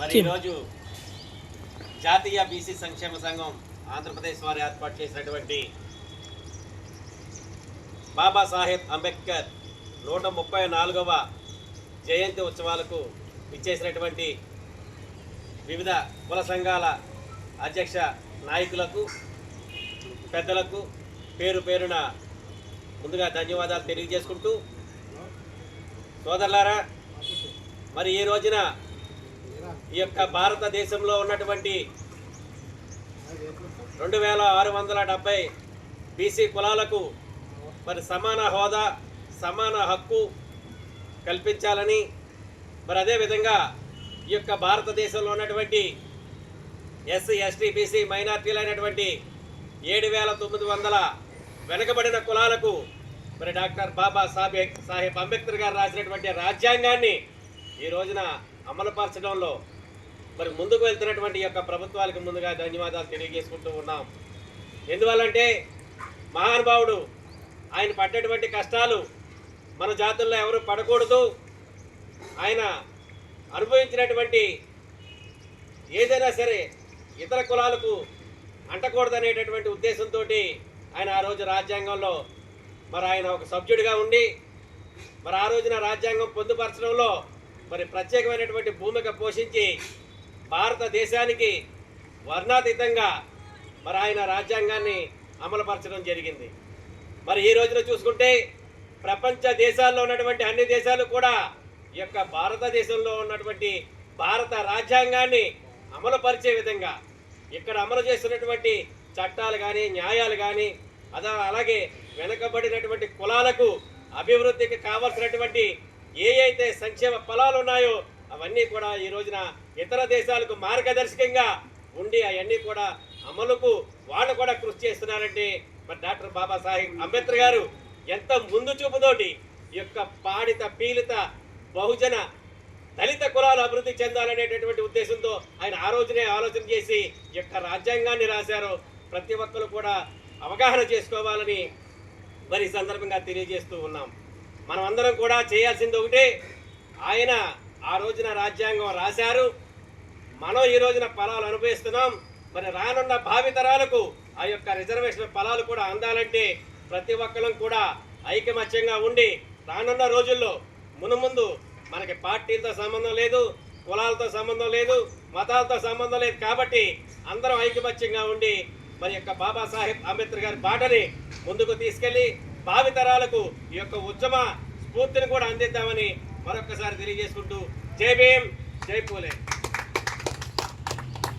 మరి ఈరోజు జాతీయ బీసీ సంక్షేమ సంఘం ఆంధ్రప్రదేశ్ వారు ఏర్పాటు చేసినటువంటి బాబాసాహెబ్ అంబేద్కర్ 134వ జయంతి ఉత్సవాలకు ఇచ్చేసినటువంటి వివిధ కుల సంఘాల అధ్యక్ష నాయకులకు పెద్దలకు పేరు పేరున ముందుగా ధన్యవాదాలు తెలియజేసుకుంటూ, సోదరులారా, మరి ఈ రోజున ఈ యొక్క భారతదేశంలో ఉన్నటువంటి 2670 బీసీ కులాలకు మరి సమాన హోదా, సమాన హక్కు కల్పించాలని, మరి అదేవిధంగా ఈ యొక్క భారతదేశంలో ఉన్నటువంటి ఎస్సీ, ఎస్టీ, బీసీ మైనార్టీలైనటువంటి 7900 వెనుకబడిన కులాలకు మరి డాక్టర్ బాబాసాహెబ్ అంబేద్కర్ గారు రాసినటువంటి రాజ్యాంగాన్ని ఈ రోజున అమలుపరచడంలో మరి ముందుకు వెళ్తున్నటువంటి యొక్క ప్రభుత్వాలకు ముందుగా ధన్యవాదాలు తెలియజేసుకుంటూ ఉన్నాం. ఎందువల్లంటే మహానుభావుడు ఆయన పడ్డటువంటి కష్టాలు మన జాతుల్లో ఎవరు పడకూడదు, ఆయన అనుభవించినటువంటి ఏదైనా సరే ఇతర కులాలకు అంటకూడదనేటటువంటి ఉద్దేశంతో ఆయన ఆ రోజు రాజ్యాంగంలో మరి ఆయన ఒక సభ్యుడిగా ఉండి మరి ఆ రోజున రాజ్యాంగం పొందుపరచడంలో మరి ప్రత్యేకమైనటువంటి భూమిక పోషించి భారతదేశానికి వర్ణాతీతంగా మరి ఆయన రాజ్యాంగాన్ని అమలుపరచడం జరిగింది. మరి ఈ రోజున చూసుకుంటే ప్రపంచ దేశాల్లో ఉన్నటువంటి అన్ని దేశాలు కూడా ఈ యొక్క భారతదేశంలో ఉన్నటువంటి భారత రాజ్యాంగాన్ని అమలుపరిచే విధంగా ఇక్కడ అమలు చేస్తున్నటువంటి చట్టాలు కానీ, న్యాయాలు కానీ, అలాగే వెనుకబడినటువంటి కులాలకు అభివృద్ధికి కావాల్సినటువంటి ఏ అయితే సంక్షేమ ఫలాలు ఉన్నాయో అవన్నీ కూడా ఈ రోజున ఇతర దేశాలకు మార్గదర్శకంగా ఉండి అవన్నీ కూడా అమలుకు వాళ్ళు కూడా కృషి చేస్తున్నారంటే మరి డాక్టర్ బాబాసాహెబ్ అంబేద్కర్ గారు ఎంత ముందు చూపుతోటి ఈ యొక్క పాడిత, పీలిత, బహుజన, దళిత కులాలు అభివృద్ధి చెందాలనేటటువంటి ఉద్దేశంతో ఆయన ఆ రోజునే ఆలోచన చేసి ఈ యొక్క రాజ్యాంగాన్ని రాశారు. ప్రతి ఒక్కరు కూడా అవగాహన చేసుకోవాలని మరి ఈ సందర్భంగా తెలియజేస్తూ ఉన్నాం. మనం అందరం కూడా చేయాల్సింది ఒకటే, ఆయన ఆ రోజున రాజ్యాంగం రాశారు, మనం ఈ రోజున ఫలాలు అనుభవిస్తున్నాం. మరి రానున్న భావితరాలకు ఆ యొక్క రిజర్వేషన్ ఫలాలు కూడా అందాలంటే ప్రతి ఒక్కరం కూడా ఐకమత్యంగా ఉండి రానున్న రోజుల్లో మునుముందు మనకి పార్టీలతో సంబంధం లేదు, కులాలతో సంబంధం లేదు, మతాలతో సంబంధం లేదు కాబట్టి అందరం ఐకమత్యంగా ఉండి మరి యొక్క బాబాసాహెబ్ అంబేద్కర్ గారి బాటని ముందుకు తీసుకెళ్లి భావితరాలకు ఈ యొక్క ఉద్యమ స్ఫూర్తిని కూడా అందిద్దామని మరొక్కసారి తెలియజేసుకుంటూ జై భీమ్, జై పూలే.